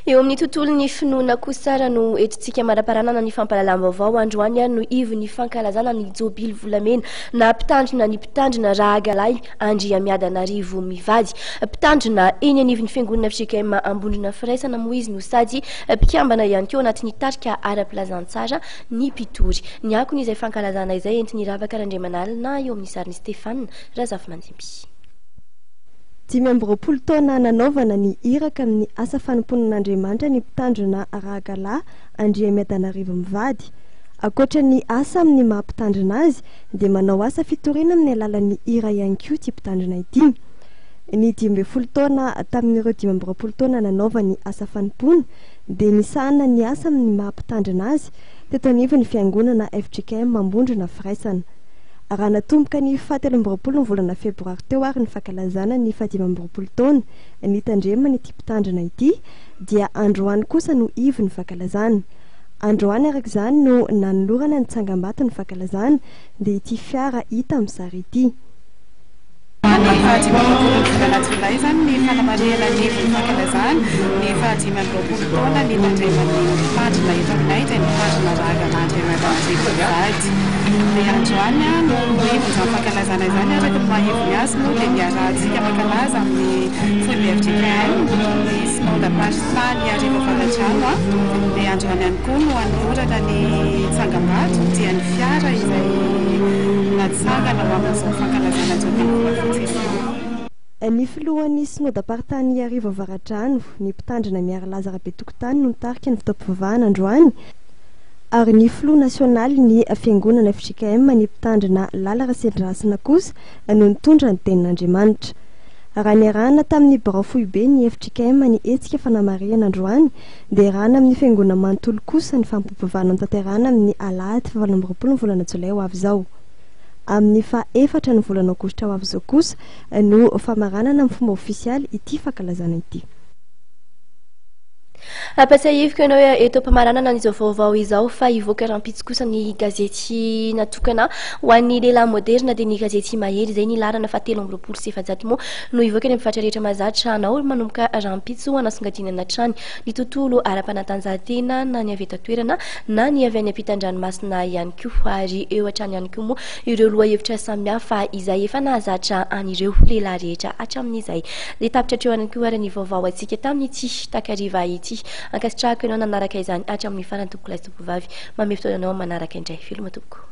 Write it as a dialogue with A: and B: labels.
A: Eo amin'ny tontolon'ny finoana kosa no etontsika maraparanana ny fampalalam-baovao Androany no ivon'ny fankalazana ny jobily volamena na mpitandrina ny mpitandrina rahagalahy Andriamiadanarivo mivady mpitandrina eny anivon'ny fiangonana FJKM Ambondrona Firaisana moa izy no sady mpikambana ihany koa anatin'ny tarika ara-pilazantsara Ny Mpitory ny akon'izay fankalazana izay entiny ravakarandramanalina eo amin'ny sariny Stefana Razafy Mandimby.
B: 20 taona nanaovana ny iraka amin'ny asa fanomponan'Andriamanitra ny mpitandrina ara-galahy Andriamiadanarivo mivady. Akoatra ny asa amin'ny maha-mpitandrina azy dia manao asa fitoriana amin'ny alalan'ny hira ihany koa ity mpitandrina ity. Ny 12 taona tamin'ireo 12 taona nanaova ny asa fanompona dia nisahana ny asa amin'ny maha-mpitandrina azy teto anivon'ny fiangonana FJKM Ambondrona Firaisana. Raha natomboka ny 17 volana febroary teo ary ny fankalazana ny 15 taona ny tandremana ity mpitandrina ity dia Androany kosa no ivon'ny fankalazana. Androany araka izany no nanolorana ny tsangam-bato ny fankalazana dia ity fiara hita amin'ny sary ity.
C: Androany no ivon'ny fankalazana izany araka ny maheviny azy no dia niarahantsika mankalaza amin'ny fony FJKM ny sinonda pasitany arivo avaratrano dia Androany ihany koa no anolorana ny tsangam-bato dia ny fiara izay natsangana ho amin'izao fankalazana jobily.
B: Ny filohan'ny sinodam-paritany arivo avaratrano ny mpitandrina miara Lazara Betokotany no nitarika ny fitaom-pivavahana Androany ary ny filoha nasionaly ny fiangonana FJKM ny mpitandrina Lalaka Sendrasina kosa no nitondra ny tenin'Andriamanitra. Raha niarahana tamin'ny barafohy be ny FJKM ny etsika fanamariana Androany dia irahana amin'ny fiangonana manontolo kosa ny fampivavahana tanterahana amin'ny alahady 18 volana Jolay ho avy izao. Amin'ny faha-efatra ny volana Aogositra ho avy izao kosa no famaranana amin'ny fomba ofisialy ity fankalazana ity.
A: Apasahiviko ianao eto mpamaranana n'izao vaovao izao fa ivoaka rampitsy kosa ny gazety natokana ho an'ny lehilahy moderna dia ny gazety mahery izay ny larana fa 13 sy efajato moa no ivoaka ny amin'ny rehetra mahazatra anao manomboka rampitsy ho anasongadinana trany ny tontolo ara-panatanjahantena na ny avy eto toerana na ny avy any ampitan-dranomasina ihany koa ary eo hatrany ihany koa moa ireo loha-hevitra samihafa izay efa nahazatra an'ireo lehilahy rehetra hatramin'izay le tapitra hatreo ihany koa ary ny vaovao antsika tamin'ity takariva ity ankasitrahako ianao nanaraka izany hatramin'ny farany tompoko lahy sy tompovavy mamefy taonanao manaraka indray filma tompoko.